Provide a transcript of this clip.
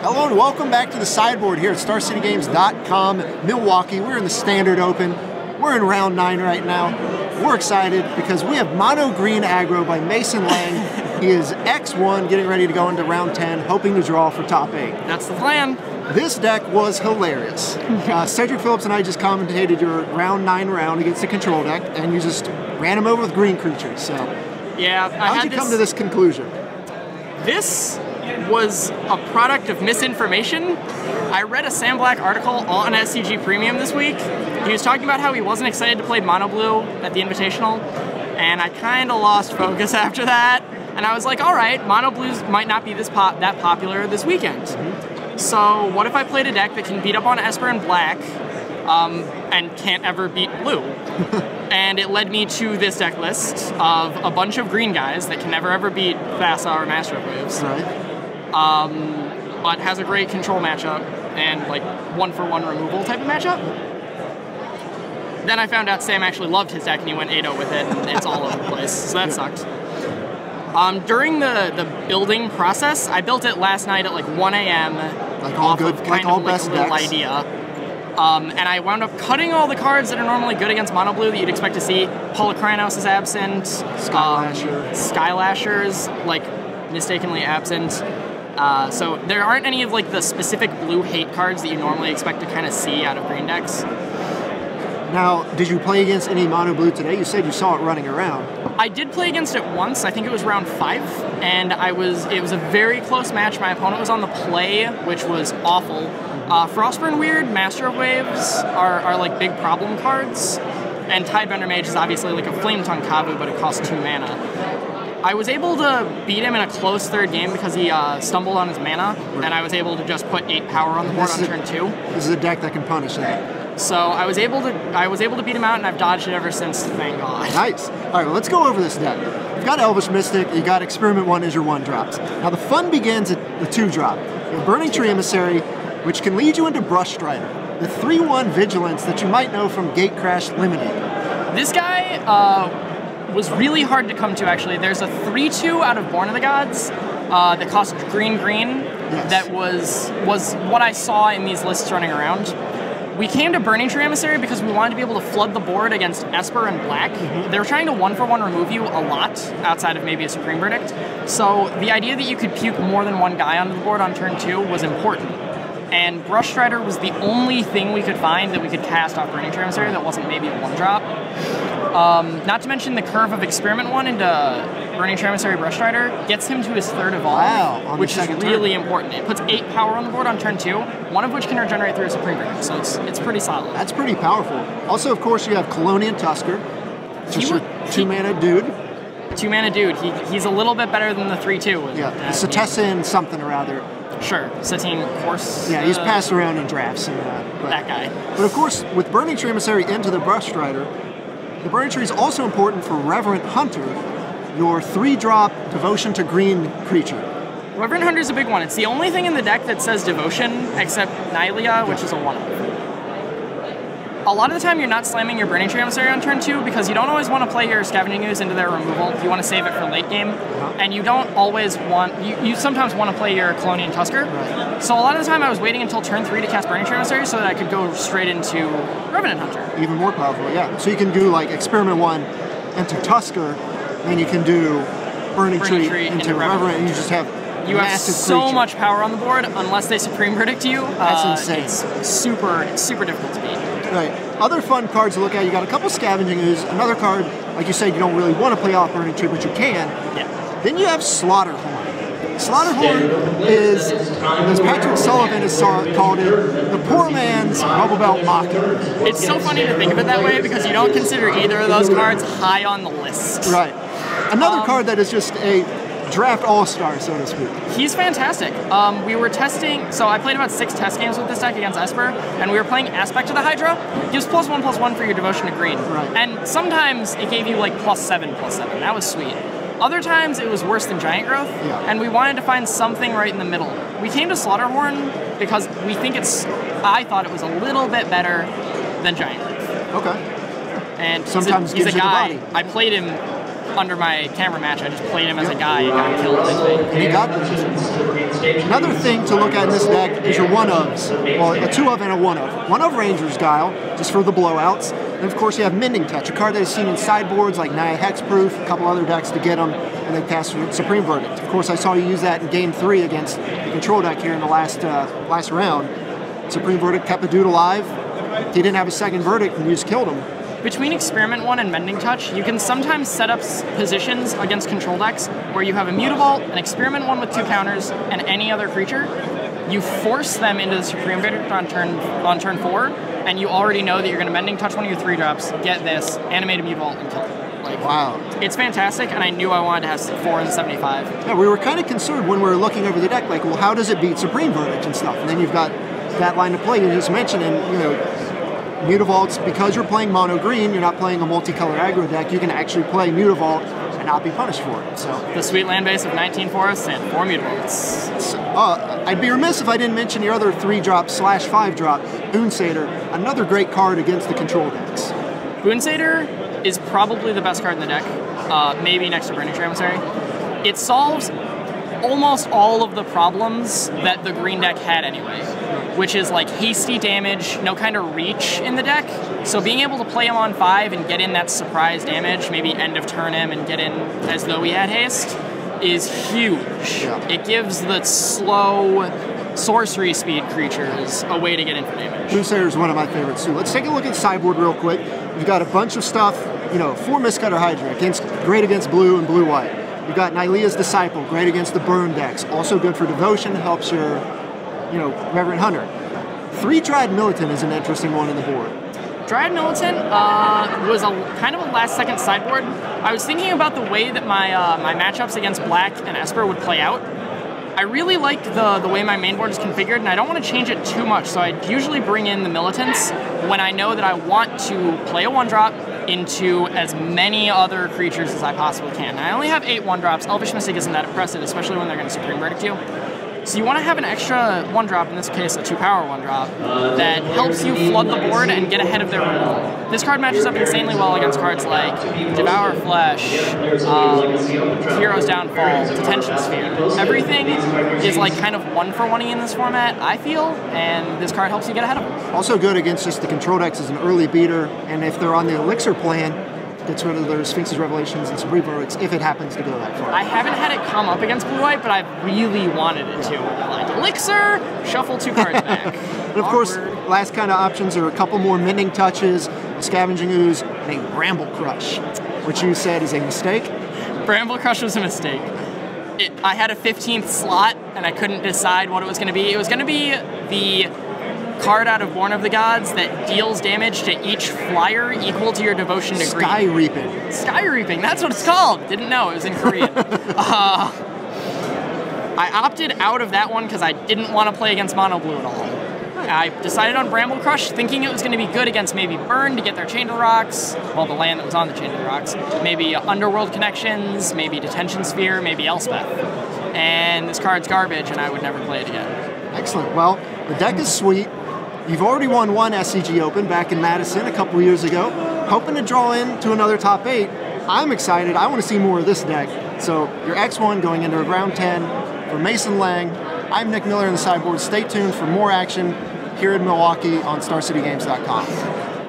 Hello and welcome back to the sideboard here at StarCityGames.com, Milwaukee. We're in the Standard Open. We're in round 9 right now. We're excited because we have Mono Green Aggro by Mason Lange. He is X1, getting ready to go into round 10, hoping to draw for top 8. That's the plan. This deck was hilarious. Cedric Phillips and I just commentated your round 9 round against the control deck, and you just ran him over with green creatures. So, yeah, how did you come to this conclusion? This was a product of misinformation. I read a Sam Black article on SCG Premium this week. He was talking about how he wasn't excited to play Mono Blue at the Invitational, and I kind of lost focus after that. And I was like, all right, Mono Blues might not be that popular this weekend. So what if I played a deck that can beat up on Esper and Black and can't ever beat Blue? And it led me to this deck list of a bunch of green guys that can never ever beat Thassa or Master of Waves. Right. But has a great control matchup and like 1-for-1 removal type of matchup. Then I found out Sam actually loved his deck and he went 8-0 with it, and it's all over the place, so that sucked. During the building process, I built it last night at like 1 a.m. Like all good, like all best decks. Idea. And I wound up cutting all the cards that are normally good against Mono Blue that you'd expect to see. Polykrinos is absent. Skylashers, like, mistakenly absent. So there aren't any of like the specific blue hate cards that you normally expect to kind of see out of green decks. Now, did you play against any Mono Blue today? You said you saw it running around. I did play against it once. I think it was round 5, and it was a very close match. My opponent was on the play, which was awful. Frostburn Weird, Master of Waves are like big problem cards, and Tidebender Mage is obviously like a Flame Tongue Kavu, but it costs 2 mana. I was able to beat him in a close third game because he stumbled on his mana, and I was able to just put 8 power on the board on turn 2. This is a deck that can punish that. So I was able to beat him out, and I've dodged it ever since, thank God. Nice. All right, well, let's go over this deck. You've got Elvish Mystic, you got Experiment 1 as your 1-drops. Now the fun begins at the 2-drop. You have Burning Tree Emissary, which can lead you into Brush Strider, the 3/1 Vigilance that you might know from Gatecrash Limited. This guy was really hard to come to, actually. There's a 3/2 out of Born of the Gods that cost green. Yes. That was what I saw in these lists running around. We came to Burning Tree Emissary because we wanted to be able to flood the board against Esper and Black. They were trying to 1-for-1 remove you a lot, outside of maybe a Supreme Verdict. So the idea that you could puke more than one guy onto the board on turn 2 was important. And Brush Strider was the only thing we could find that we could cast off Burning Tree Emissary that wasn't maybe a 1-drop. Not to mention the curve of Experiment 1 into Burning Tree Emissary Brush Strider gets him to his 3rd evolve, which is really important. It puts 8 power on the board on turn 2, one of which can regenerate through a Supreme Verdict, so it's pretty solid. That's pretty powerful. Also, of course, you have Colonian Tusker. Just a 2-mana dude. 2-mana dude. He's a little bit better than the 3/2. Yeah, Setessan something or other. Sure, Satine Course. Yeah, he's passed around in drafts. And, that guy. But of course, with Burning Tree Emissary into the Brush Strider, the Burning Tree is also important for Reverent Hunter, your 3-drop Devotion to Green creature. Reverent Hunter is a big one. It's the only thing in the deck that says Devotion, except Nylea, which is a 1-off. A lot of the time, you're not slamming your Burning Tree Emissary on turn 2 because you don't always want to play your Scavenging Ooze into their removal. You want to save it for late game. And you don't always want... You sometimes want to play your Colonian Tusker. Right. So a lot of the time, I was waiting until turn 3 to cast Burning Tree Emissary so that I could go straight into Revenant Hunter. Even more powerful, yeah. So you can do, like, Experiment 1 into Tusker, then you can do Burning Tree into Reverent, and you just have You have so much power on the board, unless they Supreme Verdict you. That's insane. It's super difficult to beat. Right. Other fun cards to look at, you got a couple Scavenging Ooze, another card, like you said, you don't really want to play off Burning Tree, but you can. Yeah. Then you have Slaughterhorn. Slaughterhorn is, as Patrick Sullivan has called it, the poor man's Bubble Belt Mocking. It's so funny to think of it that way because you don't consider either of those cards high on the list. Right. Another card that is just a draft all-star, so to speak. He's fantastic. We were testing, so I played about 6 test games with this deck against Esper, and we were playing Aspect to the Hydra. It gives +1/+1 for your Devotion to Green. Right. And sometimes it gave you like +7/+7. That was sweet. Other times it was worse than Giant Growth, and we wanted to find something right in the middle. We came to Slaughterhorn because we think I thought it was a little bit better than Giant Growth. Okay. And sometimes he's a guy. the body. I played him under my camera match, I just played him as a guy and got killed, I think. And he got this. Another thing to look at in this deck is your one-ofs. Well, a two-of and a one-of. One-of Ranger's Guile, just for the blowouts. And of course you have Mending Touch, a card that is seen in sideboards like Naya Hexproof, a couple other decks to get them, and they pass Supreme Verdict. Of course I saw you use that in Game 3 against the control deck here in the last round. Supreme Verdict kept a dude alive. He didn't have a second verdict and you just killed him. Between Experiment 1 and Mending Touch, you can sometimes set up positions against control decks where you have a Mutavault, an Experiment 1 with 2 counters, and any other creature. You force them into the Supreme Verdict on turn 4, and you already know that you're going to Mending Touch one of your 3-drops, get this, animate a Mutavault, and kill it. Like, wow. It's fantastic, and I knew I wanted to have 4 and 75. Yeah, we were kind of concerned when we were looking over the deck, like, well, how does it beat Supreme Verdict and stuff? And then you've got that line of play you just mentioned, and, you know, Mutavaults, because you're playing mono green, you're not playing a multicolor aggro deck, you can actually play Mutavault and not be punished for it. So the sweet land base of 19 forests and 4 Mutavaults. I'd be remiss if I didn't mention your other 3-drop / 5-drop, Boonsater, another great card against the control decks. Boonsater is probably the best card in the deck, maybe next to Burning Tree, It solves almost all of the problems that the green deck had anyway, which is like hasty damage, no kind of reach in the deck. So being able to play him on 5 and get in that surprise damage, maybe end of turn him and get in as though he had haste, is huge. Yeah. It gives the slow sorcery speed creatures a way to get in for damage. Boonsater is one of my favorites too. Let's take a look at the sideboard real quick. You've got a bunch of stuff, you know, 4 Mistcutter Hydra, great against blue and blue-white. You've got Nylea's Disciple, great against the burn decks. Also good for Devotion, helps your, you know, Reverend Hunter. 3 Dryad Militant is an interesting one in the board. Dryad Militant was a kind of a last-second sideboard. I was thinking about the way that my my matchups against Black and Esper would play out. I really liked the way my main board is configured, and I don't want to change it too much, so I usually bring in the Militants when I know that I want to play a 1-drop into as many other creatures as I possibly can. I only have 8 1-drops. Elvish Mystic isn't that impressive, especially when they're going to Supreme Verdict you. So you want to have an extra 1-drop, in this case a 2-power 1-drop, that helps you flood the board and get ahead of their removal. This card matches up insanely well against cards like Devour Flesh, Hero's Downfall, Detention Sphere. Everything is like kind of 1-for-1-y in this format, I feel, and this card helps you get ahead of them. Also good against just the control decks as an early beater, and if they're on the Elixir plan, gets rid of their Sphinx's Revelations and Supreme Verdicts if it happens to go that far. I haven't had it come up against blue-white, but I really wanted it to. Like, Elixir, shuffle 2 cards back. And of course, last kind of options are a couple more Mending Touches, a Scavenging Ooze, and a Bramble Crush, which you said is a mistake. Bramble Crush was a mistake. I had a 15th slot, and I couldn't decide what it was going to be. It was going to be the card out of Born of the Gods that deals damage to each flyer equal to your devotion to green. Sky Reaping. Sky Reaping, that's what it's called. Didn't know, it was in Korean. I opted out of that one because I didn't want to play against Mono Blue at all. I decided on Bramble Crush, thinking it was going to be good against maybe Burn to get their Chain to the Rocks, well, the land that was on the Chain to the Rocks, maybe Underworld Connections, maybe Detention Sphere, maybe Elspeth. And this card's garbage, and I would never play it again. Excellent. Well, the deck is sweet. You've already won 1 SCG Open back in Madison a couple years ago. Hoping to draw in to another top 8. I'm excited. I want to see more of this deck. So your X1 going into round 10 for Mason Lange. I'm Nick Miller in the sideboard. Stay tuned for more action here in Milwaukee on StarCityGames.com.